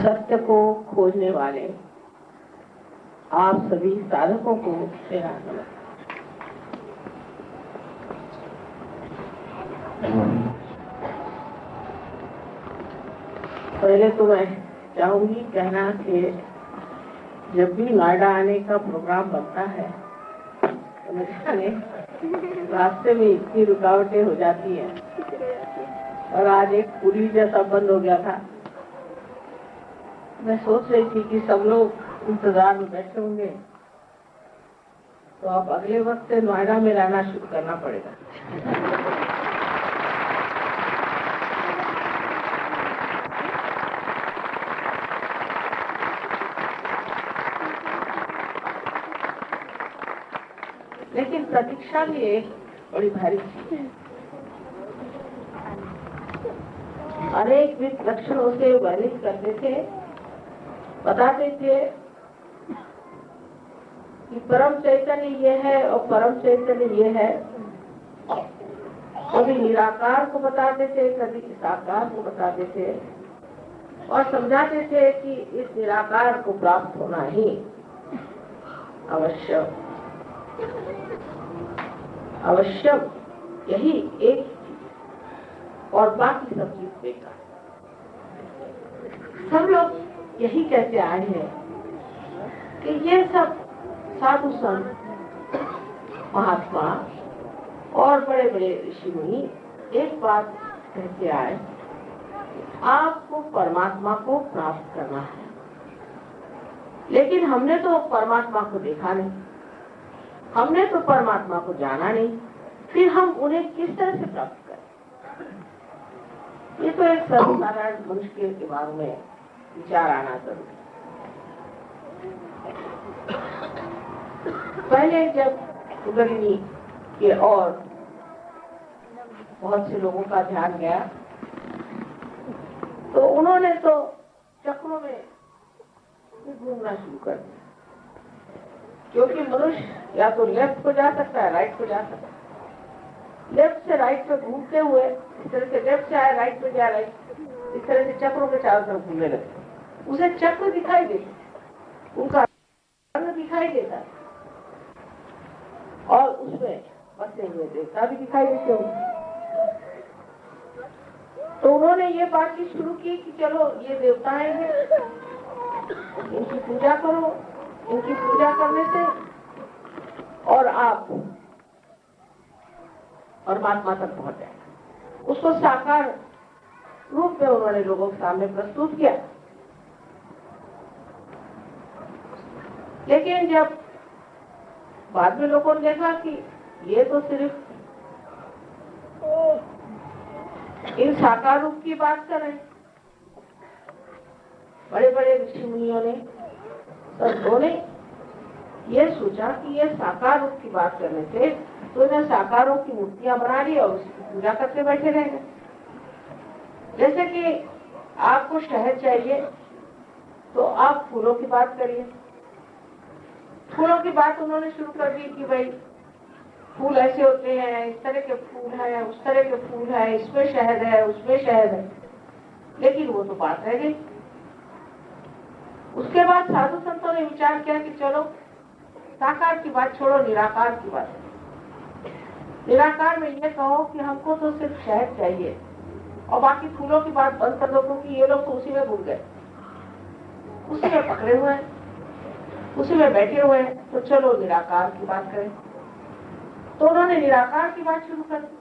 सत्य को खोजने वाले आप सभी साधकों को मेरा नमस्कार। पहले तो मैं चाहूंगी कहना कि जब भी नोएडा आने का प्रोग्राम बनता है तो मुझे रास्ते में इतनी रुकावटें हो जाती हैं, और आज एक पुली जैसा बंद हो गया था। मैं सोच रही थी कि सब लोग इंतजार में बैठे होंगे, तो अब अगले वक्त से नोएडा में रहना शुरू करना पड़ेगा। लेकिन प्रतीक्षा भी एक बड़ी भारी चीज है। अनेक लक्षणों से वर्णित करते थे, बताते थे कि परम चैतन्य ये है और परम चैतन्य ये है। कभी निराकार को बताते थे, कभी साकार को बताते थे, और समझाते थे कि इस निराकार को प्राप्त होना ही अवश्य यही एक चीज, और बाकी सब चीज बेकार। सब लोग यही कहते आए हैं कि ये सब साधु संत, महात्मा और बड़े बड़े ऋषि मुनि एक बात कहते आए, आपको परमात्मा को प्राप्त करना है। लेकिन हमने तो परमात्मा को देखा नहीं, हमने तो परमात्मा को जाना नहीं, फिर हम उन्हें किस तरह से प्राप्त करें? ये तो एक सर्वसाधारण मनुष्य के दिमाग में विचार आना जरूरी। पहले जब कुंडलिनी के और बहुत से लोगों का ध्यान गया, तो उन्होंने तो चक्रों में घूमना शुरू कर दिया, क्योंकि मनुष्य या तो लेफ्ट को जा सकता है, राइट को जा सकता है। लेफ्ट से राइट पे घूमते हुए इस तरह से लेफ्ट से आया, राइट पे जा राइट, इस तरह से चक्रों के चारों तरफ घूमने लगे। उसे चक्र दिखाई देते, उनका रंग दिखाई देता, और उसमें बसे हुए देवता भी दिखाई देते होंगे। तो उन्होंने ये बातचीत शुरू की कि चलो ये देवताएं हैं, इनकी पूजा करो, इनकी पूजा करने से और आप परमात्मा तक पहुंच जाए। उसको साकार रूप में उन्होंने लोगों के सामने प्रस्तुत किया। लेकिन जब बाद में लोगों ने देखा कि ये तो सिर्फ इन साकार रूप की बात कर रहे हैं, बड़े बड़े ऋषि मुनियों ने, संतों ने ये सोचा कि ये साकार रूप की बात करने से तो इन्हें साकारों की मूर्तियां बना ली और उसकी पूजा करके बैठे रह गए। जैसे कि आपको शहद चाहिए तो आप फूलों की बात करिए। फूलों की बात उन्होंने शुरू कर दी कि भाई फूल ऐसे होते हैं, इस तरह के फूल हैं, उस तरह के फूल हैं, इसमें शहद है, उसमें शहद है। लेकिन वो तो बात रह गई। उसके बाद साधु संतों ने विचार किया कि चलो साकार की बात छोड़ो, निराकार की बात। निराकार में ये कहो कि हमको तो सिर्फ शहद चाहिए, और बाकी फूलों की बात बंद कर दो, क्योंकि ये लोग तो उसी में भूल गए, उसी में पकड़े हुए हैं, उसी में बैठे हुए हैं। तो चलो निराकार की बात करें। तो उन्होंने निराकार की बात शुरू कर दी।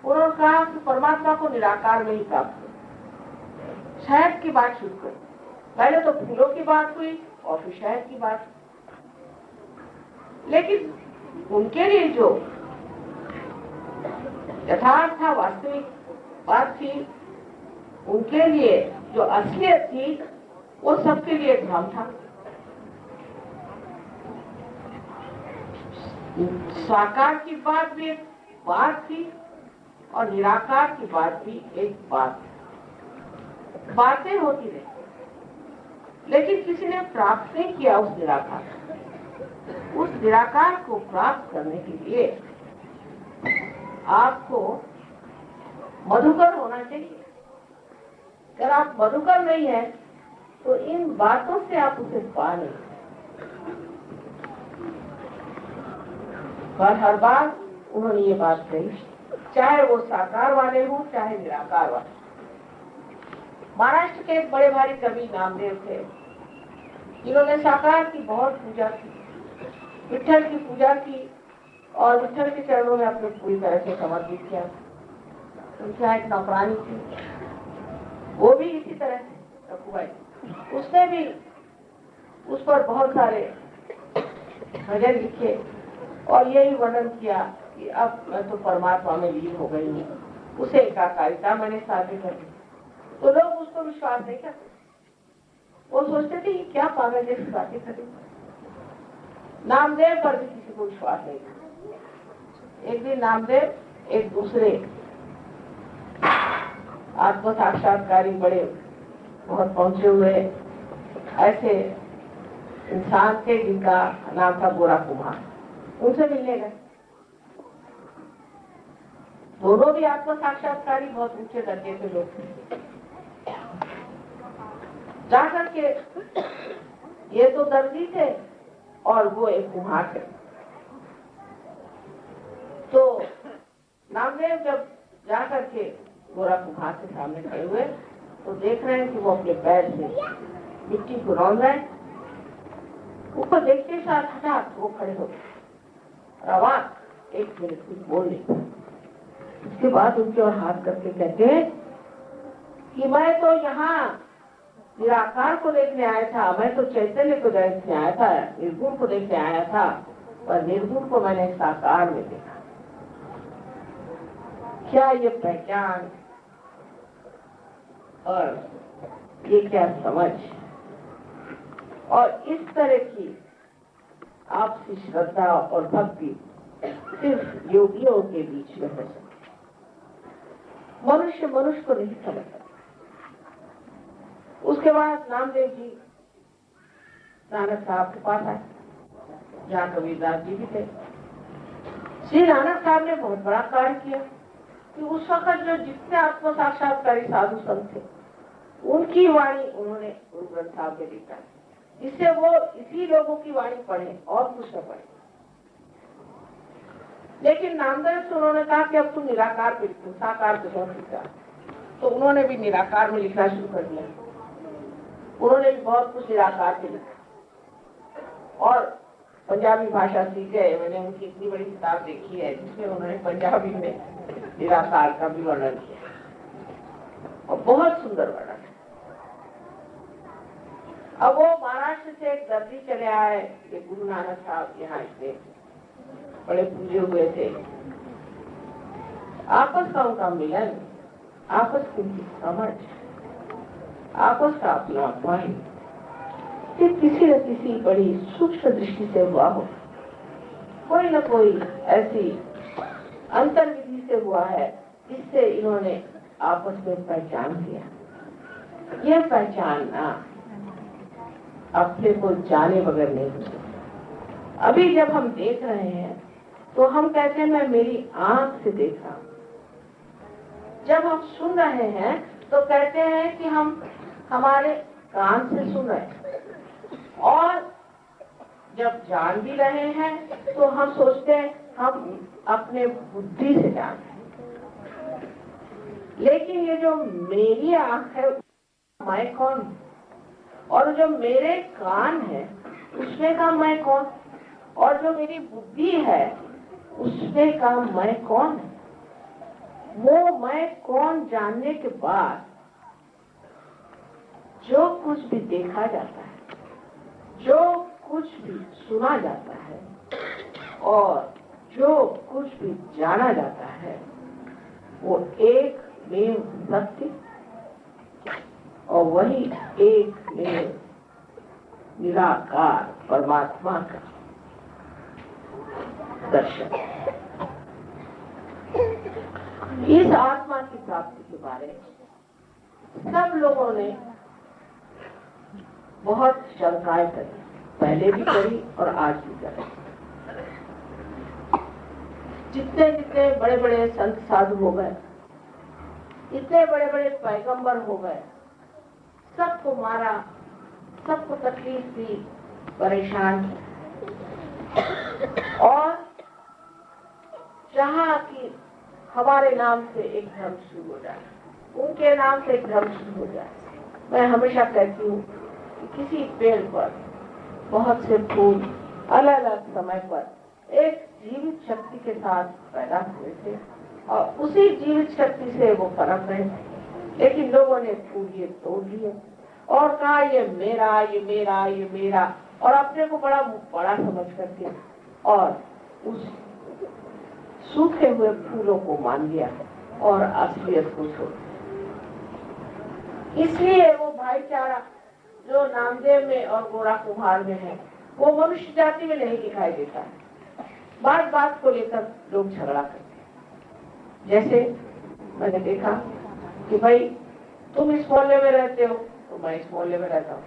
उन्होंने कहा कि परमात्मा को निराकार में ही प्राप्त हो। शहद की बात शुरू कर दी। पहले तो फूलों की बात हुई और फिर शहद की बात। लेकिन उनके लिए जो यथार्थ था, वास्तविक बात थी, उनके लिए जो असलियत थी, वो सबके लिए भ्रम था। साकार की बात भी एक बात थी और निराकार की बात भी एक बात। बातें होती रही, लेकिन किसी ने प्राप्त नहीं किया उस निराकार। उस निराकार को प्राप्त करने के लिए आपको मधुकर होना चाहिए। अगर आप मधुकर नहीं है तो इन बातों से आप उसे पा नहीं। पर हर बार उन्होंने ये बात कही, चाहे वो साकार वाले हों चाहे निराकार वाले। महाराष्ट्र के एक बड़े भारी कवि नामदेव थे, जिन्होंने साकार की बहुत पूजा की, विठल की पूजा की और विठल के चरणों में अपने पूरी तरह से समर्पित किया। उनके यहाँ एक नौकरानी थी, वो भी इसी तरह से रखुबाई, उसने भी उस पर बहुत सारे भजन लिखे और यही वर्णन किया कि अब मैं तो परमात्मा में लीन हो गई हूँ, उसे एकाकारिता मैंने साध्य कर दी। तो लोग उसको विश्वास नहीं करते, वो सोचते थे कि क्या पागल जैसी बातें करें। नामदेव पर भी किसी को विश्वास नहीं था। एक दिन नामदेव एक दूसरे आत्म साक्षात्कारी बड़े बहुत पहुंचे हुए ऐसे इंसान थे जिनका नाम था गोरा कुमार, उनसे मिलने गए। दोनों भी आत्म साक्षात्कारी बहुत ऊंचे दर्जे के लोग थे। जाकर के ये तो दर्जी थे और वो एक कुम्हार थे। तो नामदेव जब जाकर के गोरा कुम्हार के सामने खड़े हुए तो देख रहे हैं कि वो अपने पैर से मिट्टी को रौंद रहे हैं। ऊपर देखते साथ हठात वो खड़े हो गए, आवाज एक मिनट कुछ बोल नहीं। उसके बाद उनके और हाथ करके कहते हैं कि मैं तो यहाँ निराकार को देखने आया था, मैं तो चैतन्य को देखने आया था, निर्गुण को देखने आया था, पर निर्गुण को मैंने साकार में देखा। क्या ये पहचान और ये क्या समझ और इस तरह की आपसी श्रद्धा और भक्ति सिर्फ योगियों के बीच में हो सकती। मनुष्य मनुष्य को नहीं समझ सकता। उसके बाद नामदेव जी नानक साहब के पास आए, जहाँ कबीरदास जी भी थे। श्री नानक साहब ने बहुत बड़ा कार्य किया कि उस वक्त जो जितने आत्म साक्षात्कारी साधु संत थे उनकी वाणी उन्होंने गुरु ग्रंथ साहब में लिखा, जिससे वो इसी लोगों की वाणी पढ़े और कुछ न पढ़े। लेकिन नामदेव से उन्होंने कहा कि अब तुम निराकार पे लिखो, साकार पे बहुत लिखा। तो उन्होंने भी निराकार में लिखना शुरू कर दिया। उन्होंने भी बहुत कुछ निराकार पे लिखा और पंजाबी भाषा सीख गए। मैंने उनकी इतनी बड़ी किताब देखी है जिसमें उन्होंने पंजाबी में निराकार का भी वर्णन किया और बहुत सुंदर वर्णन। अब वो महाराष्ट्र से एक दर्जी चले आए, ये गुरु नानक साहब यहाँ इतने बड़े पूजे हुए थे। आपस का उनका मिलन, आपस की उनकी समझ, आपस का अपना अपमान किसी न किसी बड़ी सूक्ष्म दृष्टि से हुआ हो, कोई न कोई ऐसी अंतर विधि से हुआ है जिससे इन्होंने आपस में पहचान किया। यह पहचानना अपने को जाने बगैर नहीं हो सकता। अभी जब हम देख रहे हैं तो हम कहते हैं मैं मेरी आंख से देख रहा हूं। जब हम सुन रहे हैं तो कहते हैं कि हम हमारे कान से सुन रहे हैं और जब जान भी रहे हैं तो हम सोचते हैं हम अपने बुद्धि से जान रहे हैं। लेकिन ये जो मेरी आंख है मैं कौन और जो मेरे कान है उसमें का मैं कौन और जो मेरी बुद्धि है उसमें का मैं कौन है। वो मैं कौन जानने के बाद जो कुछ भी देखा जाता है, जो कुछ भी सुना जाता है और जो कुछ भी जाना जाता है वो एक में सत्य और वही एक में निराकार परमात्मा का दर्शन। इस आत्मा की प्राप्ति के बारे में सब लोगों ने बहुत शंकाएं करी, पहले भी करी और आज भी करी। जितने जितने बड़े बड़े संत साधु हो गए, इतने बड़े बड़े पैगंबर हो गए, सबको मारा सबको तकलीफ दी, परेशान और चाहा कि हमारे नाम से एक धर्म शुरू हो जाए, उनके नाम से एक धर्म शुरू हो जाए। मैं हमेशा कहती हूँ कि किसी पेड़ पर बहुत से फूल अलग अलग समय पर एक जीवित शक्ति के साथ पैदा हुए थे और उसी जीवित शक्ति से वो पनप रहे थे, लेकिन लोगों ने फूल ये तोड़ लिए और कहा ये मेरा, ये मेरा, ये मेरा, और अपने को बड़ा बड़ा समझ करके और उस सूखे हुए फूलों को मान लिया और असलियत को छोड़ दिया। इसलिए वो भाईचारा जो नामदेव में और गोरा कुम्हार में है वो मनुष्य जाति में नहीं दिखाई देता है। बात बात को लेकर लोग झगड़ा करते हैं। जैसे मैंने देखा कि भाई तुम इस मोहल्ले में रहते हो तो मैं इस मोहल्ले में रहता हूँ,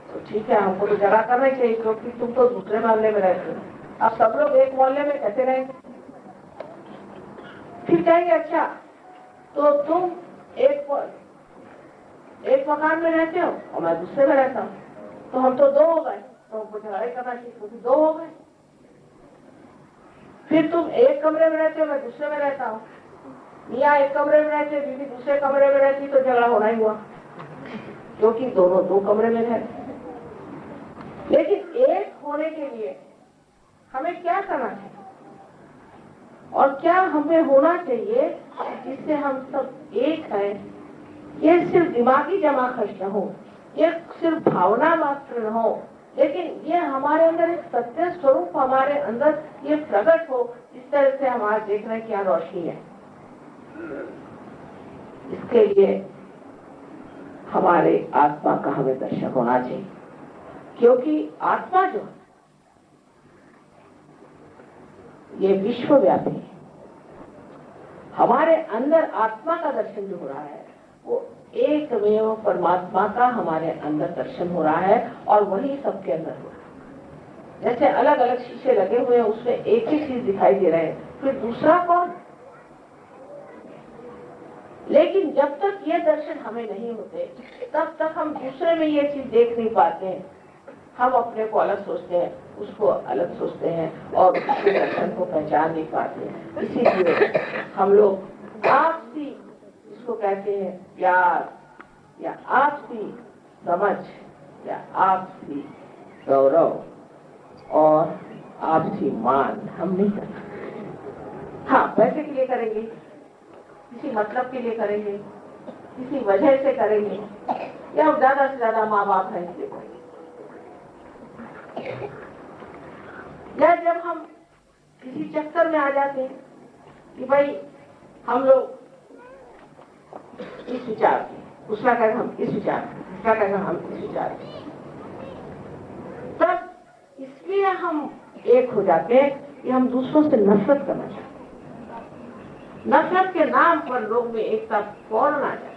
तो ठीक है, हमको तो झगड़ा करना ही चाहिए क्योंकि तुम तो दूसरे मोहल्ले में रहते हो। अब सब लोग एक मोहल्ले में कैसे रहेंगे? फिर कहेंगे अच्छा तो तुम एक मकान में रहते हो और मैं दूसरे में रहता हूँ, तो हम तो दो हो गए, तो हमको झगड़ा करना चाहिए क्योंकि दो हो गए। फिर तुम एक कमरे में रहते हो, मैं दूसरे में रहता हूँ, मियाँ एक कमरे में रहते, बीवी दूसरे कमरे में रहती, तो झगड़ा होना ही हुआ क्योंकि दोनों दो कमरे में रहते। लेकिन एक होने के लिए हमें क्या करना चाहिए और क्या हमें होना चाहिए जिससे हम सब एक हैं? ये सिर्फ दिमागी जमा खर्च न हो, ये सिर्फ भावना मात्र न हो, लेकिन ये हमारे अंदर एक सत्य स्वरूप हमारे अंदर ये प्रकट हो, इस तरह से हमारे देखने की क्या रोशनी है। इसके लिए हमारे आत्मा का हमें दर्शन होना चाहिए, क्योंकि आत्मा जो ये विश्वव्यापी है। हमारे अंदर आत्मा का दर्शन जो हो रहा है वो एकमेव परमात्मा का हमारे अंदर दर्शन हो रहा है और वही सबके अंदर हो रहा है। जैसे अलग अलग शीशे लगे हुए हैं, उसमें एक ही चीज दिखाई दे रहा है, फिर दूसरा कौन? लेकिन जब तक ये दर्शन हमें नहीं होते तब तक हम दूसरे में ये चीज देख नहीं पाते हैं। हम अपने को अलग सोचते हैं, उसको अलग सोचते हैं और उसके दर्शन को पहचान नहीं पाते। इसीलिए हम लोग आपसी, इसको कहते हैं प्यार या आपसी समझ या आपसी गौरव और आपसी मान हम नहीं करते। हाँ, पैसे के लिए करेंगे, किसी मतलब के लिए करेंगे, किसी वजह से करेंगे, या ज्यादा से ज्यादा माँ बाप है इसलिए करेंगे। या जब हम किसी चक्कर में आ जाते हैं कि भाई हम लोग इस विचार के, दूसरा कहेगा हम इस विचार के, दूसरा कहेगा हम इस विचार के, तब इसलिए हम एक हो जाते हैं कि हम दूसरों से नफरत करना चाहते हैं। नफरत के नाम पर लोग में एकता फौरन आ जाती है,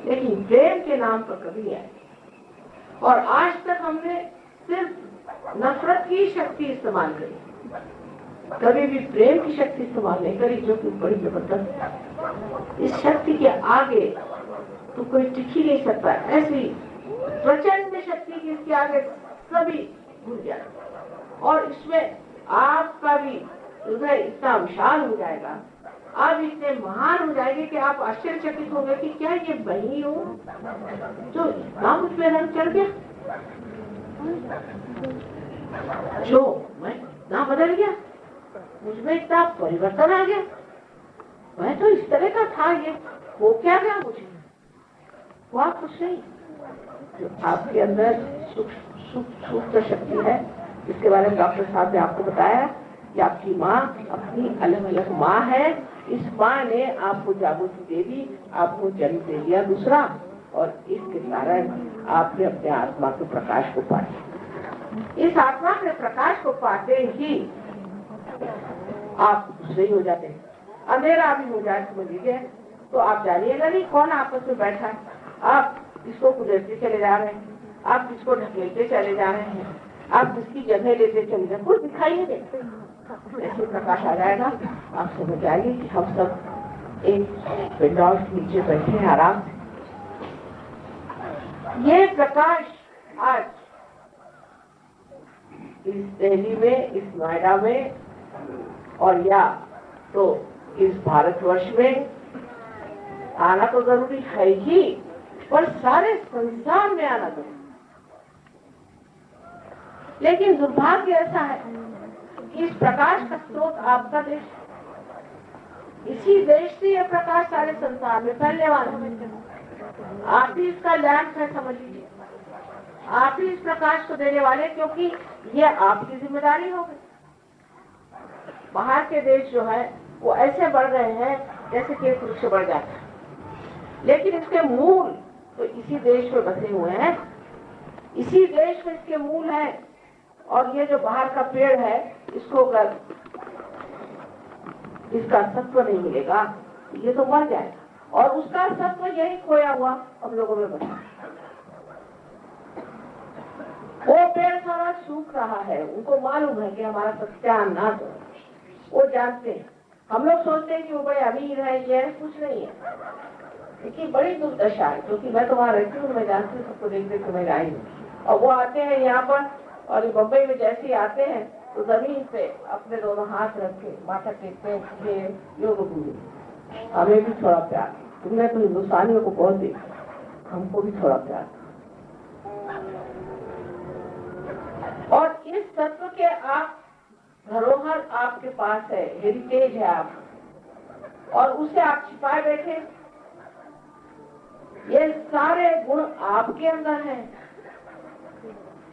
लेकिन प्रेम के नाम पर कभी नहीं आए। और आज तक हमने सिर्फ नफरत की शक्ति इस्तेमाल करी, कभी भी प्रेम की शक्ति इस्तेमाल नहीं करी, जो कि बड़ी जबरदस्त। इस शक्ति के आगे तो कोई टिक ही नहीं सकता। ऐसी प्रचंड शक्ति की इसके आगे सभी भूल जाए और इसमें आपका भी हृदय इतना विशाल हो जाएगा, आप इतने महान हो जाएंगे कि आप आश्चर्यचकित होंगे कि क्या ये वही हो जो इतना मुझ में रंग चढ़ गया, जो मैं इतना बदल गया, मुझमें इतना परिवर्तन आ गया। मैं तो इस तरह का था, ये हो क्या गया मुझे? हुआ कुछ नहीं। जो आपके अंदर सूक्ष्म शक्ति है, इसके बारे में डॉक्टर साहब ने आपको बताया कि आपकी माँ अपनी अलग अलग माँ है। इस माँ ने आपको जागृति दे दी, आपको जन्म दे दिया दूसरा, और इसके कारण आपने अपने आत्मा के प्रकाश को पाया। इस आत्मा के प्रकाश को पाते ही आप दूसरे ही हो जाते हैं। अंधेरा भी हो जाए समझ लीजिए, तो आप जानिएगा नहीं कौन आपस में बैठा है। आप किसको कुदरते चले जा रहे हैं, आप किसको ढकेलते चले जा रहे हैं, आप किसकी जगह लेते चले जा, कुछ दिखाई नहीं देते। ऐसे प्रकाश आ जाएगा, आप समझ जाएंगे कि हम सब एक विंडो के नीचे बैठे हैं आराम से। ये प्रकाश आज इस दिल्ली में, इस नोएडा में और या तो इस भारतवर्ष में आना तो जरूरी है ही, पर सारे संसार में आना जरूरी। लेकिन दुर्भाग्य ऐसा है कि इस प्रकाश का स्रोत आपका देश, इसी देश से यह प्रकाश सारे संसार में फैलने वाला है। आप ही इसका लैंप है, समझ लीजिए। आप ही इस प्रकाश को देने वाले, क्योंकि ये आपकी जिम्मेदारी हो गई। बाहर के देश जो है वो ऐसे बढ़ गए हैं जैसे कि एक वृक्ष बढ़ जाता है, लेकिन इसके मूल तो इसी देश में बसे हुए हैं, इसी देश में इसके मूल हैं। और ये जो बाहर का पेड़ है, इसको अगर इसका सत्व नहीं मिलेगा ये तो मर जाएगा, और उसका सत्व यही खोया हुआ हम लोगों में बचा। वो पेड़ सारा सूख रहा है, उनको मालूम है कि हमारा सत्यानाश है, वो जानते हैं। हम लोग सोचते हैं कि वो बड़े अमीर है, ये है, कुछ नहीं है। लेकिन बड़ी दुर्दशा है, क्योंकि मैं तो वहां रहती हूँ, मैं जानती हूँ, सबको देख देख के मैं आई हूँ। और वो आते हैं यहाँ पर, और बम्बई में जैसे ही आते हैं तो जमीन पे अपने दोनों हाथ रख के माथा टेकते हैं, ये योग गुरु, हमें भी थोड़ा प्यार। तुमने तो हिंदुस्तानियों को बहुत देखा, हमको भी थोड़ा प्यार। और इस तत्व के आप धरोहर आपके पास है, हेरिटेज है आप, और उसे आप छिपाए बैठे। ये सारे गुण आपके अंदर हैं।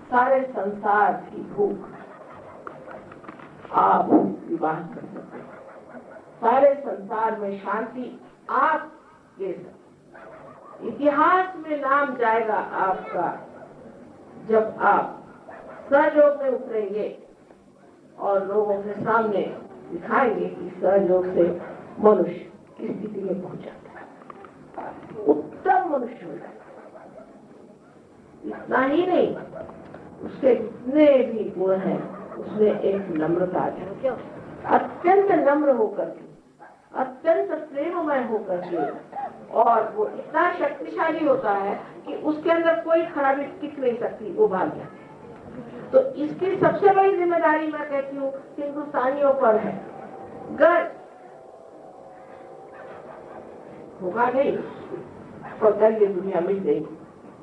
सारे संसार की भूख आप विवाह कर सकते हैं, सारे संसार में शांति आप ले सकते। इतिहास में नाम जाएगा आपका जब आप सहयोग में उतरेंगे और लोगों के सामने दिखाएंगे कि सहयोग से मनुष्य किस स्थिति में पहुंच जाता है, उत्तम मनुष्य हो जाता है। इतना ही नहीं, उसके जितने भी गुण हैं उसमें एक नम्रता है, अत्यंत नम्र होकर के, अत्यंत प्रेममय होकर के, और वो इतना शक्तिशाली होता है कि उसके अंदर कोई खराबी टिक नहीं सकती, वो भाग जाती है। तो इसकी सबसे बड़ी जिम्मेदारी मैं कहती हूँ हिंदुस्तानियों पर है। गर्व होगा नहीं तो गर्व ये दुनिया मिल गई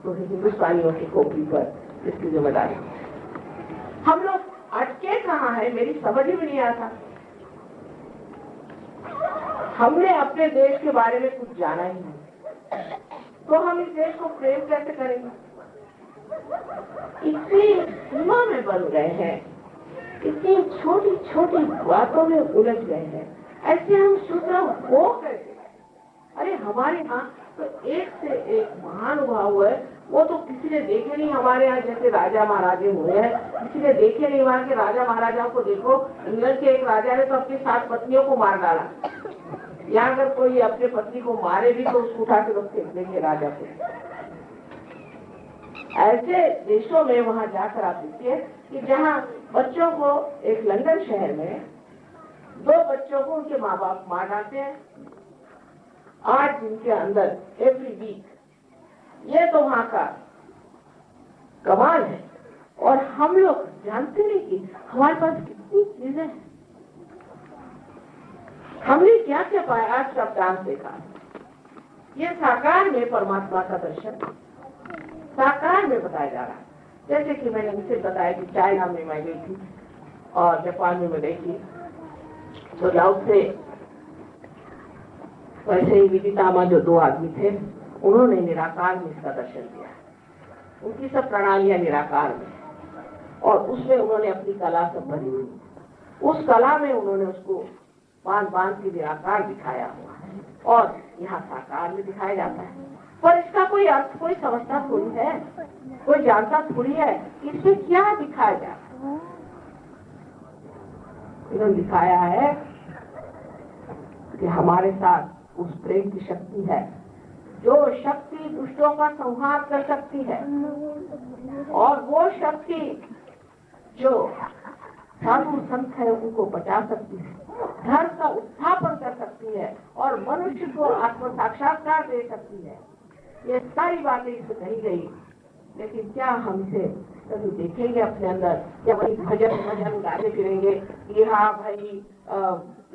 तो हिंदुस्तानियों की खोपड़ी पर इसकी जिम्मेदारी। हम लोग अटके कहाँ है, मेरी समझ ही नहीं आता। हमने अपने देश के बारे में कुछ जाना ही नहीं, तो हम इस देश को प्रेम कैसे करेंगे? इतनी सीमा में बन गए हैं, इतनी छोटी छोटी बातों में उलझ गए हैं, ऐसे हम शूद्र हो कैसे? अरे हमारे यहाँ तो एक से एक महानुभाव है, वो तो किसी ने देखे नहीं। हमारे यहाँ जैसे राजा महाराजे हुए हैं, किसी ने देखे नहीं। वहाँ के राजा महाराजाओं को देखो, इंग्लैंड के एक राजा ने तो अपनी 7 पत्नियों को मार डाला। यहाँ अगर कोई अपने पत्नी को मारे भी तो उसको उठा के लोग फेंक देंगे राजा को। ऐसे देशों में वहाँ जाकर आप देखिए कि जहाँ बच्चों को, एक लंदन शहर में 2 बच्चों को उनके माँ बाप मार डालते हैं 8 दिन के अंदर, एवरी वीक। ये तो वहाँ का कमाल है। और हम लोग जानते नहीं कि हमारे पास कितनी चीजें हैं। हमने क्या क्या पाया? आज का डांस देखा, ये साकार में परमात्मा का दर्शन साकार में बताया जा रहा है। जैसे कि मैंने उनसे बताया कि चाइना में मैं गई थी और जापान में मैं गई थी, तो लाओ से वैसे ही विदितामा जो 2 आदमी थे, उन्होंने निराकार में इसका दर्शन दिया। उनकी सब प्रणालियां निराकार में, और उसमें उन्होंने अपनी कला सब भरी हुई। उस कला में उन्होंने उसको बांध के निराकार दिखाया हुआ है, और यहाँ साकार में दिखाया जाता है। पर इसका कोई अर्थ कोई समझता थोड़ी है, कोई जानता थोड़ी है इसमें क्या दिखाया जाता है। इन्होंने दिखाया है कि हमारे साथ उस प्रेम की शक्ति है, जो शक्ति दुष्टों का संहार कर सकती है, और वो शक्ति जो साधु संत है उनको बचा सकती है, धर्म का उत्थापन कर सकती है, और मनुष्य को आत्म साक्षात्कार दे सकती है। ये सारी बातें इसमें कही गई लेकिन क्या हम इसे कभी देखेंगे अपने अंदर, या वही भजन भजन गाते फिरेंगे कि हाँ भाई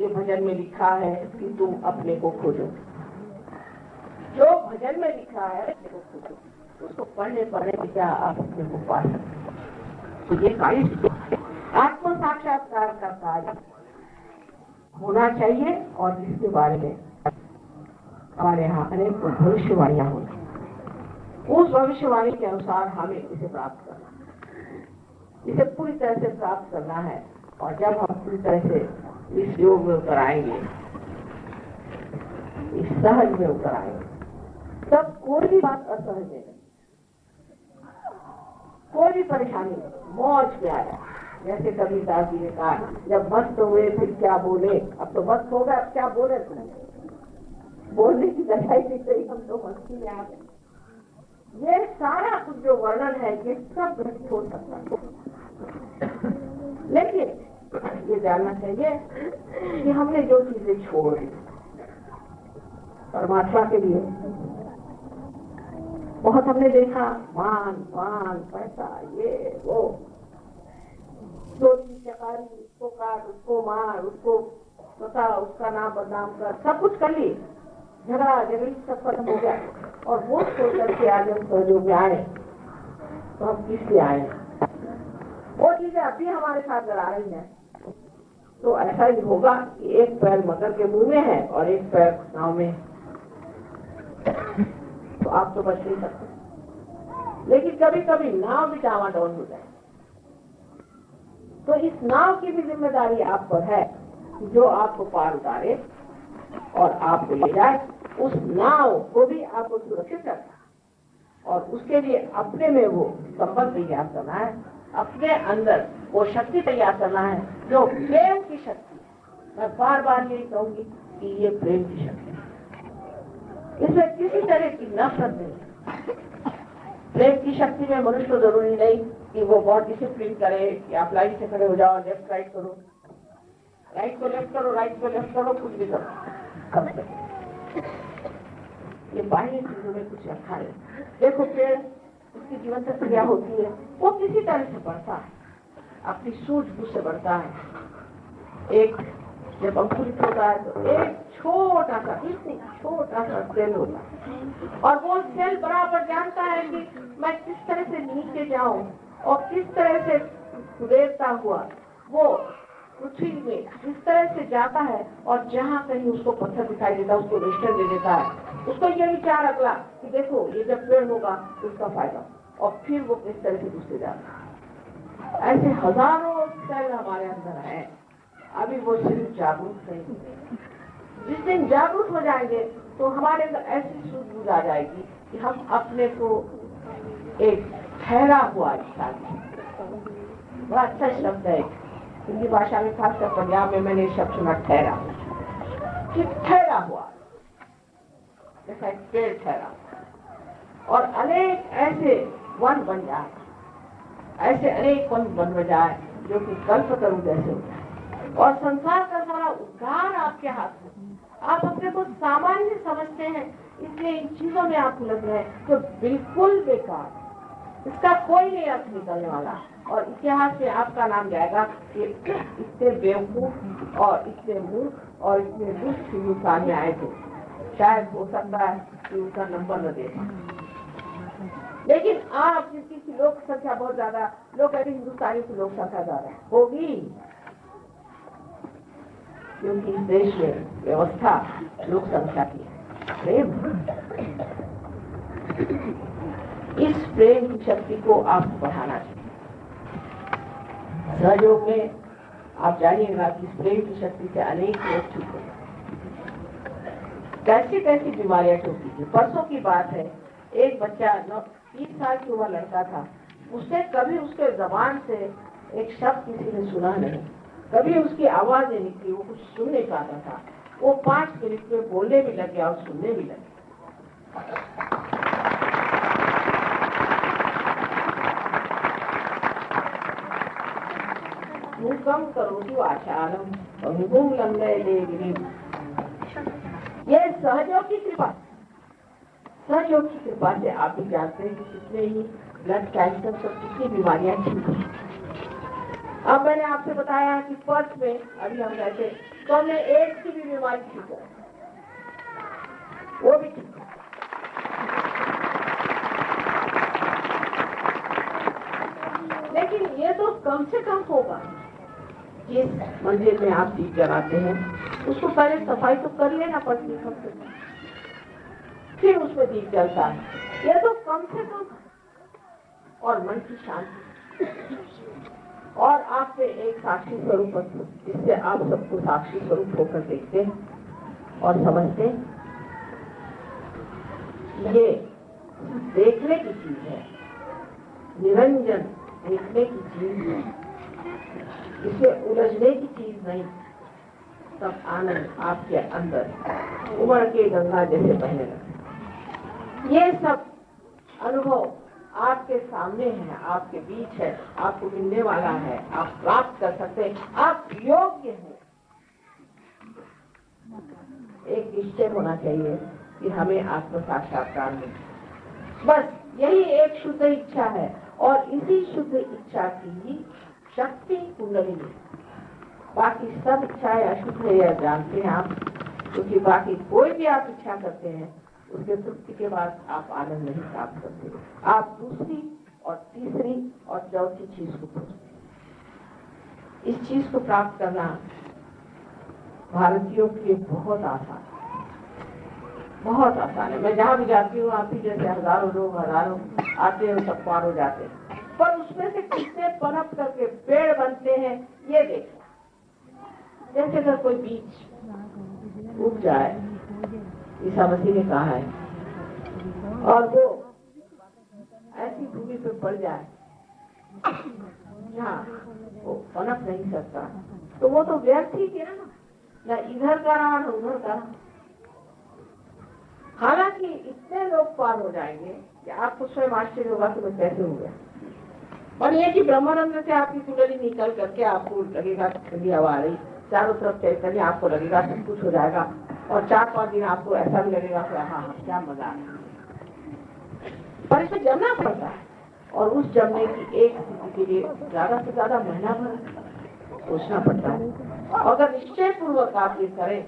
ये भजन में लिखा है कि तुम अपने को खोजो। जो भजन में लिखा है अपने को खोजो, उसको पढ़ने पढ़ने क्या आप अपने को पा सकते। तो ये कार्य आत्म साक्षात्कार का कार्य होना चाहिए, और इसके बारे में हमारे यहाँ अनेक भविष्यवाणियां होती, उस भविष्यवाणी के अनुसार हमें इसे प्राप्त करना है, इसे पूरी तरह से प्राप्त करना है। और जब हम पूरी तरह से इस योग में उतर आएंगे, इस सहज में उतर आएंगे, तब कोई भी बात असहज नहीं, कोई भी परेशानी नहीं, मौज में आया। जैसे कबीरदास जी ने कहा, जब मस्त हुए फिर क्या बोले, अब तो मस्त हो गए, अब क्या बोले, बोलने की लड़ाई नहीं रही, हम तो मस्ती में आ गए। ये सारा कुछ जो वर्णन है ये सब घटित हो सकता है, लेकिन ये जानना चाहिए कि हमने जो चीजें छोड़ दी परमात्मा के लिए, बहुत हमने देखा, मान पान पैसा ये वो, चोरी चकारी, उसको काट उसको मार, उसको बता, उसका नाम बदनाम कर, सब कुछ कर ली, झगड़ा झगड़ी सब खत्म हो गया। और वो सोच करके आज हम सहयोग में आए, तो हम किस लिए आए? वो चीजें अभी हमारे साथ लड़ा रही है, तो ऐसा ही होगा कि एक पैर मकर के मुंह में है और एक पैर नाव में, तो आप तो बच नहीं सकते। लेकिन कभी कभी नाव भी डावाडोल हो जाए, तो इस नाव की भी जिम्मेदारी आप पर है, जो आपको पार उतारे और आपको ले जाए। उस नाव को भी आपको सुरक्षित रखना, और उसके लिए अपने में वो संबंध तैयार करना है, अपने अंदर वो शक्ति तैयार करना है जो प्रेम की शक्ति है। मैं बार बार यही कहूंगी कि ये प्रेम की शक्ति है, इसमें किसी तरह की नफरत नहीं। प्रेम की शक्ति में मनुष्य को जरूरी नहीं कि वो बहुत डिसिप्लिन करे, कि आप लाइन से खड़े हो जाओ, लेफ्ट राइट करो, राइट को लेफ्ट करो, राइट को लेफ्ट करो, कुछ भी करो। ये बाह्य चीजों में कुछ रखा है। देखो पेड़, उसकी जीवन प्रक्रिया होती है, वो किसी तरह से बढ़ता है, अपनी सूझबूझ से बढ़ता है। एक जब अंकुरित होता है तो एक छोटा सा सेल होता है, और वो सेल बराबर जानता है कि मैं किस तरह से नीचे जाऊं, और किस तरह से सुधरता हुआ वो पृथ्वी में जिस तरह से जाता है, और जहाँ कहीं उसको पत्थर दिखाई देता है उसको वेस्टर्न दे देता है। उसको ये विचार अगला कि देखो ये जब पेड़ होगा तो उसका फायदा, और फिर वो किस तरह से दूसरे जाता है। ऐसे हजारों सेल हमारे अंदर है, अभी वो सिर्फ जागरूक नहीं है। जिस दिन जागरूक हो जाएंगे तो हमारे अंदर ऐसी सूझबूझ आ जाएगी कि हम अपने को एक ठहरा हुआ इंसान, बड़ा अच्छा शब्द है हिंदी भाषा में, खासकर पंजाब में मैंने शब्द सुना ठहरा, कि ठहरा हुआ जैसा एक पेड़ ठहरा, और अनेक ऐसे वन बन जाए, ऐसे अनेक वन बन जाए जो कि कल्पतरु जैसे होता है, और संसार का सारा उद्धार आपके हाथ में। आप अपने को सामान्य समझते हैं, इसलिए इन चीजों में आप उलझ गए, तो बिल्कुल बेकार, इसका कोई नहीं अर्थ निकलने वाला, और इतिहास में आपका नाम जाएगा कि इतने बेवकूफ और इतने मूर्ख और इतने दुष्ट हिंदुस्तान में आए थे। शायद हो सकता है कि उसका नंबर न दे, लेकिन आप जिसकी लोक संख्या बहुत ज्यादा, लोग कहते हिंदुस्तानी की लोक संख्या ज्यादा होगी, क्योंकि इस देश में व्यवस्था लोक संख्या की प्रेम, इस प्रेम की शक्ति को आप बढ़ाना चाहिए। सहयोग में आप जानिएगा कि इस प्रेम की शक्ति से अनेक लोग ठीक हो, कैसी कैसी बीमारियां छूटती थी। परसों की बात है, एक बच्चा 3 साल की उम्र लड़का था, उसने कभी उसके जबान से एक शब्द किसी ने सुना नहीं, कभी उसकी आवाज नहीं निकली, वो कुछ सुन नहीं पाता था। वो 5 मिनट में बोलने भी लग गया और सुनने भी लग गया। कम करो तो आचारम ये सहयोग की कृपा, सहयोग की कृपा से आप भी जानते हैं कि कितने ही ब्लड कैंसर सब कितनी बीमारियां ठीक हैं। अब मैंने आपसे बताया कि पर्थ में अभी हम रहते तो हमने एड्स की भी बीमारी ठीक है, वो भी ठीक है। लेकिन ये तो कम से कम होगा। जिस मंदिर में आप दीप जलाते हैं उसको पहले सफाई तो कर लेना पड़ती है, कम से कम फिर उसमें दीप जलता है, ये तो कम से कम। और मन की शांति और आपसे एक साक्षी स्वरूप, जिससे आप सबको साक्षी स्वरूप होकर देखते हैं और समझते हैं। ये देखने की चीज है, निरंजन देखने की चीज है, इसे उलझने की चीज नहीं। सब आनंद आपके अंदर उमड़ के गंगा जैसे बहने लगे। ये सब अनुभव आपके सामने है, आपके बीच है, आपको मिलने वाला है, आप प्राप्त कर सकते हैं, आप योग्य हैं। एक निश्चय होना चाहिए कि हमें आत्म साक्षात्कार मिले, बस यही एक शुद्ध इच्छा है। और इसी शुद्ध इच्छा की ही शक्ति कुंडलिनी। बाकी सब इच्छाएं अशुद्ध है, यह जानते हैं आप, क्योंकि बाकी कोई भी आप इच्छा करते हैं उसके तृप्ति के बाद आप आनंद नहीं प्राप्त करते। आप दूसरी और तीसरी और चौथी चीज को खोजते। इस चीज को प्राप्त करना भारतीयों के लिए बहुत आसान है, बहुत आसान है। मैं जहाँ भी जाती हूँ, आप ही जैसे हजारों लोग हजारों आते हैं, सब पार हो जाते हैं, पर उसमें से कितने पनप करके पेड़ बनते हैं ये देखो। जैसे अगर कोई बीज उग जाए, ईसा मसीह ने कहा है, और वो ऐसी भूमि पे पड़ जाए जहाँ वो पनप नहीं सकता, तो वो तो व्यर्थ ही किया ना इधर का रहा न उधर का रहा। हालांकि इतने लोग पार हो जाएंगे कि आपको स्वयं आश्चर्य होगा कि मैं कैसे हो गया। और ये कि ब्रह्मानंद से आपकी कुंडली निकल करके आपको लगेगा ठंडी हवा आ रही, चारों तरफ चैतन्य, आपको लगेगा सब कुछ हो जाएगा। और 4-5 दिन आपको ऐसा भी लगेगा कि हाँ क्या मजा है। पर इसे जमना पड़ता है, और उस जमने की एक स्थिति के लिए ज्यादा से ज्यादा महीना भर सोचना पड़ता है। अगर निश्चय पूर्वक आप ये करें,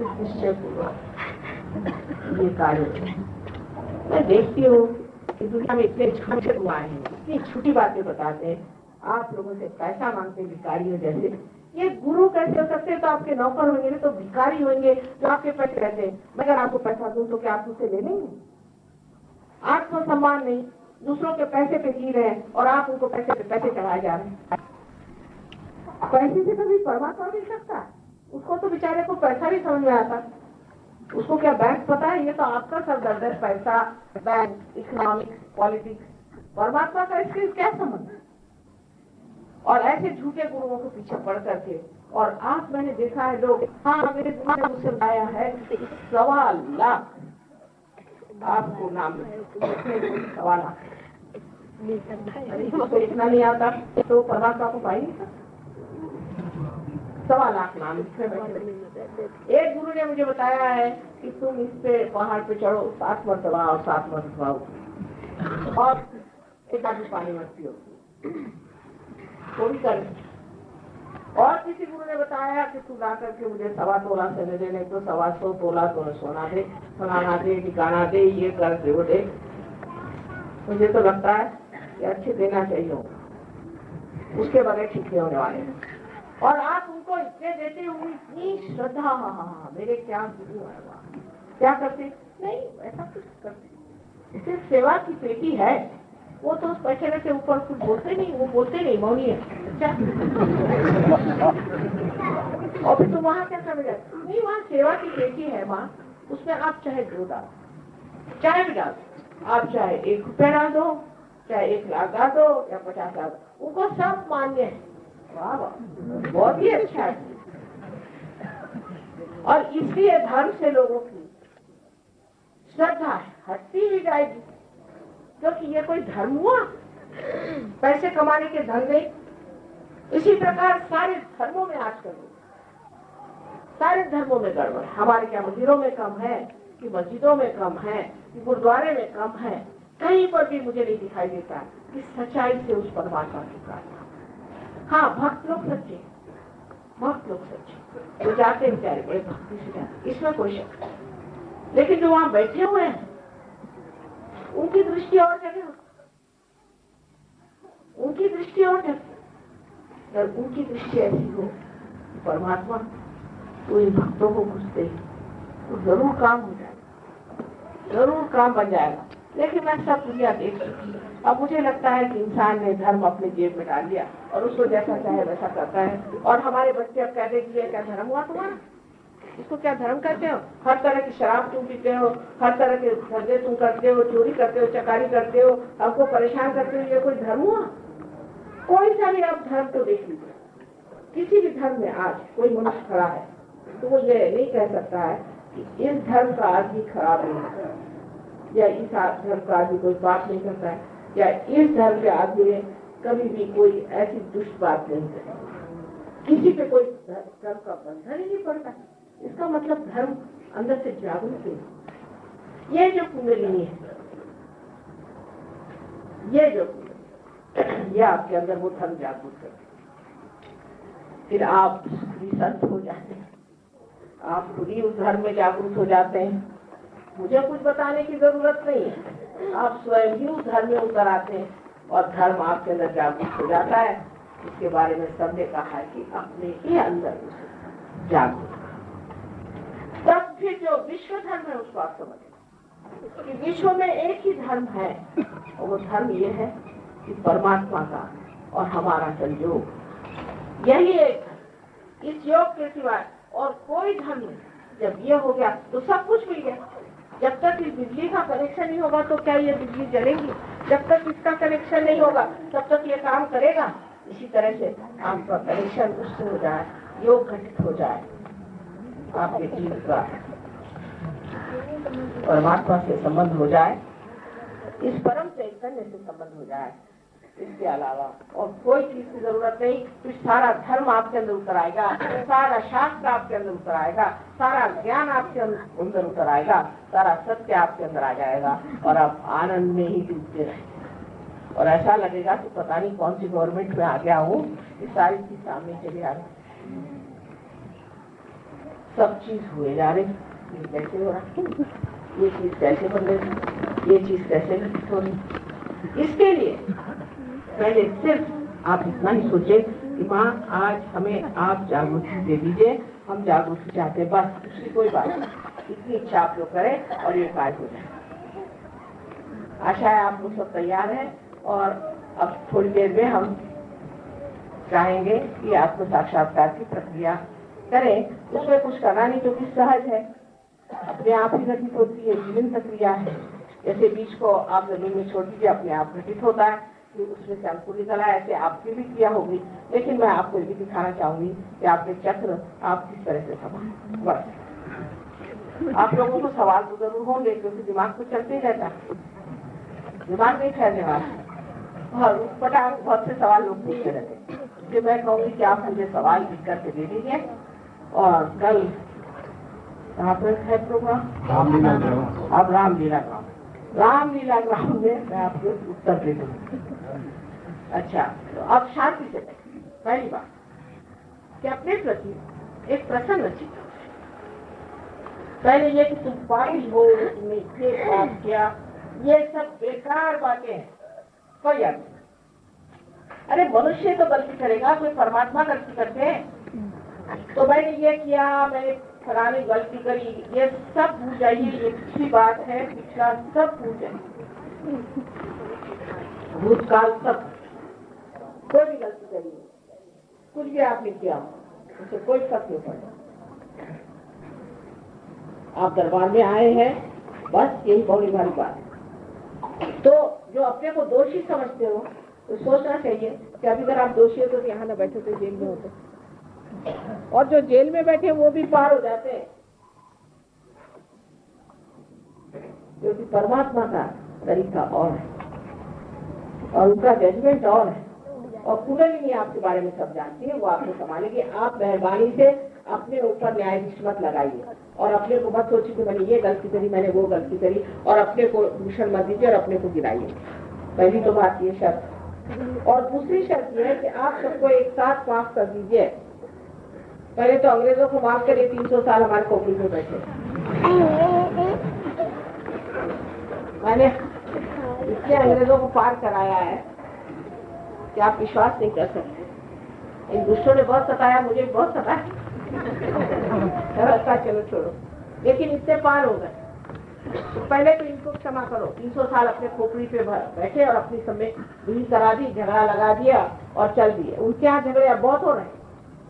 निश्चय पूर्वक ये कार्य। मैं देखती हूँ कि दुनिया में इतने झूठे लोग आए हैं, इतनी झूठी बातें बताते हैं, आप लोगों से पैसा मांगते हैं भिखारियों जैसे। ये गुरु कैसे हो सकते हैं? तो आपके नौकर होंगे, तो भिखारी होंगे जो आपके पैसे रहते हैं। मैं अगर आपको पैसा दूं तो क्या आप उससे ले लेंगे? आत्म सम्मान नहीं, दूसरों के पैसे पे जी रहे हैं और आप उनको पैसे पे पैसे चढ़ाए जा रहे हैं। पैसे से कभी परमात्मा मिल सकता है? उसको तो बेचारे को पैसा नहीं समझ में आता। उसको क्या बैंक पता है? ये तो आपका सरदर्द है, पैसा, बैंक, इकोनॉमिक्स, पॉलिटिक्स। परमात्मा का इसके क्या संबंध? और ऐसे झूठे गुरुओं को पीछे पड़ करके, और आप मैंने देखा है लोग, हाँ मेरे दिमाग में मुझसे आया है 1.25 लाख आपको नाम 1.25 लाख। तो इतना नहीं आता तो परमात्मा को पाई नहीं सकता। 1.25 लाख नाम इसमें बैठे। एक गुरु ने मुझे बताया है कि तुम इस पे पहाड़ पे चढ़ो 7 मरतबा और 7 मरतबा और एक आदमी पानी मत पियो, तो भी कर। और किसी गुरु ने बताया कि तू ला करके मुझे 1.25 तोला सोने दे, नहीं तो 125 तोला तो सोना दे, फलाना दे, ठिकाना दे, ये कर दे, वो दे। मुझे तो लगता है कि अच्छे देना चाहिए, उसके बगैर ठीक नहीं होने वाले। और आप उनको इतने देते हुए इतनी श्रद्धा, हाँ मेरे क्या गुरु है, क्या करते नहीं, ऐसा कुछ करते। सिर्फ सेवा की पेटी है, वो तो उस पैसे के ऊपर कुछ बोलते नहीं, वो बोलते नहीं, मौनी है। अच्छा और फिर तुम वहाँ क्या समझ आए? नहीं, वहाँ सेवा की पेटी है माँ, उसमें आप चाहे 2 डाल, चाहे भी डाल, आप चाहे 1 रुपया डाल दो, चाहे 1 लाख डाल दो या 50 डाल, उनको सब मान्य है। वाह वाह, बहुत ही अच्छा है। और इसलिए धर्म से लोगों की श्रद्धा हटती ही जाएगी, क्योंकि ये कोई धर्म हुआ? पैसे कमाने के धर्म नहीं। इसी प्रकार सारे धर्मों में आजकल सारे धर्मों में गड़बड़ है। हमारे क्या मंदिरों में कम है कि मस्जिदों में कम है कि गुरुद्वारे में कम है? कहीं पर भी मुझे नहीं दिखाई देता कि सच्चाई से उस परमात्मा की प्रार्थना। हाँ, भक्त लोग सच्चे, भक्त लोग सच्चे, जो जाते बेचारे बड़े भक्ति से जाते, इसमें कोई शक नहीं। लेकिन जो वहां बैठे हुए हैं उनकी दृष्टि और जगह, उनकी दृष्टि और जगह। अगर उनकी दृष्टि ऐसी हो परमात्मा तो इन भक्तों को घुसते तो जरूर काम हो जाएगा, जरूर काम बन जाएगा। लेकिन मैं सब दुनिया देख चुकी। अब मुझे लगता है कि इंसान ने धर्म अपने जेब में डाल लिया और उसको जैसा चाहे वैसा करता है। और हमारे बच्चे अब कहते कि ये क्या धर्म हुआ तुम्हारा? इसको क्या धर्म कहते हो? हर तरह की शराब तुम पीते हो, हर तरह के धंधे तुम करते हो, चोरी करते हो, चकारी करते हो, हमको परेशान करते हो, ये कोई धर्म हुआ? कोई सा भी आप धर्म तो देख लीजिए, किसी भी धर्म में आज कोई मनुष्य खड़ा है तो वो ये नहीं कह सकता है कि इस धर्म का आदमी खराब नहीं है, या इस धर्म का आदमी कोई पाप नहीं करता है, या इस धर्म के आदमी ने कभी भी कोई ऐसी दुष्ट बात नहीं करी। किसी पे कोई धर्म का बंधन ही नहीं पड़ता। इसका मतलब धर्म अंदर से जागरूक है। ये जो कुंडलिनी है, ये जो ये आपके अंदर वो धर्म जागरूक है, फिर आप भी संत हो जाते हैं, आप खुद ही उस धर्म में जागरूक हो जाते हैं। मुझे कुछ बताने की जरूरत नहीं है, आप स्वयं ही उस धर्म में उतर आते हैं और धर्म आपके अंदर जागरूक हो जाता है। इसके बारे में सबने कहा है कि अपने ही अंदर जागरूक, तब फिर जो विश्व धर्म है उसको आप समझें कि विश्व में एक ही धर्म है, और वो धर्म ये है कि परमात्मा का और हमारा संयोग, यही एक धर्म। इस योग के सिवाय और कोई धर्म नहीं। जब ये हो गया तो सब कुछ मिल गया। जब तक इस बिजली का कनेक्शन नहीं होगा तो क्या ये बिजली जलेगी? जब तक इसका कनेक्शन नहीं होगा तब तक ये काम करेगा। इसी तरह से आपका कनेक्शन उससे हो जाए, योग घटित हो जाए, आपके जीवन का परमात्मा से संबंध हो जाए, इस परम चैतन्य से संबंध हो जाए, इसके अलावा और कोई चीज की जरूरत नहीं। तो सारा धर्म आपके अंदर उतर आएगा, सारा शास्त्र आपके अंदर उतर आएगा, सारा ज्ञान आपके अंदर उतर आएगा, सारा सत्य आपके अंदर आ जाएगा और आप आनंद में ही डूबते रहेंगे। और ऐसा लगेगा कि पता नहीं कौन सी गवर्नमेंट में आ गया हूँ, ये सारी चीज सामने चले आ रही, सब चीज हुए जा रही, ये कैसे हो रहा, ये चीज कैसे बन रही, ये चीज कैसे घटित हो रही। इसके लिए पहले सिर्फ आप इतना ही सोचे कि माँ आज हमें आप जागृति दे दीजिए, हम जागृति चाहते हैं, बस दूसरी कोई बात नहीं। इतनी इच्छा आप लोग करें और ये कार्य हो जाए। आशा है आप लोग सब तैयार हैं और अब थोड़ी देर में हम चाहेंगे कि आत्म साक्षात्कार की प्रक्रिया करें। उसमें कुछ करना नहीं क्योंकि सहज है, अपने आप ही घटित होती है, जीवन प्रक्रिया है। जैसे बीज को आप जमीन में छोड़ दीजिए, अपने आप घटित होता है, उसमें से अंकुर निकला, ऐसे आपकी भी क्रिया होगी। लेकिन मैं आपको ये भी दिखाना चाहूंगी कि आपके चक्र आप किस तरह से संभालें। बस आप लोगों को सवाल तो जरूर होंगे क्योंकि दिमाग तो चलते ही रहता है, दिमाग नहीं ठहरने वाला, और पटाख बहुत से सवाल लोग पूछते रहते हैं। इसलिए मैं कहूँगी कि आप मुझे सवाल लिख करके दे दीजिए और कल कहाँ पर है प्रोग्राम? अब रामलीला ग्राम, रामलीला ग्राम में मैं आपको उत्तर दे दूँगी। अच्छा, तो अब शांति से पहली बात कि अपने प्रति एक प्रसन्न चित्त। पहले ये कि तुम पापी हो, तुमने ये पाप किया, ये सब बेकार बातें हैं, कोई अर्थ नहीं। अरे मनुष्य तो गलती करेगा, कोई परमात्मा गलती करते हैं। तो मैंने ये किया, मैंने फलानी गलती करी, ये सब भूल जाइए, ये पिछली बात है, पिछला सब भूल जाइए, भूतकाल सब, कोई भी गलती करिए, कुछ भी आपने किया उसे कोई फर्क नहीं पड़ता। आप दरबार में आए हैं, बस यही बड़ी भारी बात है। तो जो अपने को दोषी समझते हो तो सोचना चाहिए कि अभी अगर आप दोषी हो तो यहाँ न बैठे तो जेल में होते, और जो जेल में बैठे वो भी पार हो जाते हैं, क्योंकि परमात्मा का तरीका और है और उनका जजमेंट और है। और कुंडलिनी आपके बारे में सब जानती है, वो आपको संभालेगी। आप मेहरबानी से अपने ऊपर न्यायाधीश मत लगाइए और अपने को मत सोचिए कि मैंने ये गलती करी, मैंने वो गलती करी, और अपने को दूषण मत दीजिए और अपने को गिराइए। पहली तो बात ये शर्त। और दूसरी शर्त ये है कि आप सबको एक साथ माफ कर दीजिए। पहले तो अंग्रेजों को माफ करिए, 300 साल हमारे खोपड़ी में बैठे। मैंने इतने अंग्रेजों को पार कराया है कि आप विश्वास नहीं कर सकते। इन दुष्टों ने बहुत सताया, मुझे बहुत सताया। चलो छोड़ो, लेकिन इससे पार हो गए। तो पहले तो इनको क्षमा करो। 300 साल अपने खोपड़ी पे बैठे और अपनी समय बिल करा दी, झगड़ा लगा दिया और चल दिए। उनके यहाँ झगड़े अब बहुत हो रहे हैं,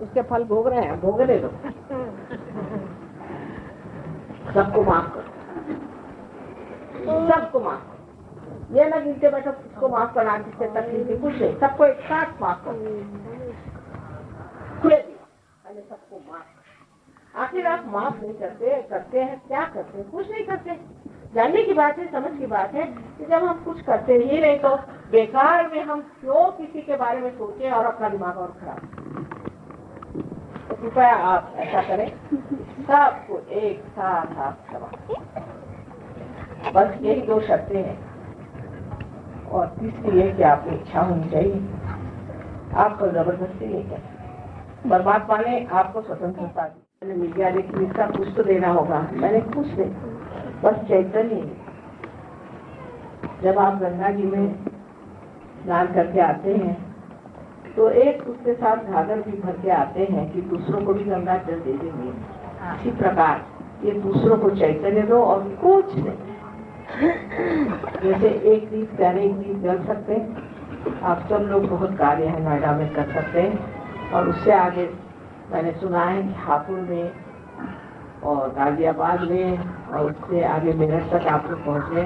उसके फल भोग रहे हैं, भोगने दो। सबको माफ करो, सबको माफ करो। ये ना गिनते बैठो किसको माफ करना, किससे तकलीफ, कुछ नहीं, सबको एक साथ माफ करो। खुले दिए सबको माफ। आखिर आप माफ नहीं करते हैं क्या करते हैं? कुछ नहीं करते। जानने की बात है, समझ की बात है कि जब हम कुछ करते ही नहीं तो बेकार में हम क्यों किसी के बारे में सोचें और अपना दिमाग और खराब। तो कृपया आप ऐसा करें, सबको एक साथ आप क्षमा। बस यही 2 शर्तें हैं। और तीसरी ये कि आपकी इच्छा होनी चाहिए, आपको जबरदस्ती नहीं करना। परमात्मा ने आपको स्वतंत्रता दी। मैंने मीडिया देखी, इसका कुछ तो देना होगा। मैंने कुछ नहीं, बस चैतन्य। जब आप गंगा जी में स्नान करके आते हैं तो एक उसके साथ घाघर भी भर के आते हैं कि दूसरों को भी गंगा जल दे देंगे। इसी प्रकार ये दूसरों को चैतन्य दो और कुछ नहीं। जैसे एक दीप प्यारे एक दीप जल सकते हैं, आप सब लोग बहुत कार्य है नोएडा में कर सकते हैं। और उससे आगे मैंने सुना है कि हापुड़ में और गाजियाबाद में और उससे आगे मेरठ तक आप लोग पहुँचे।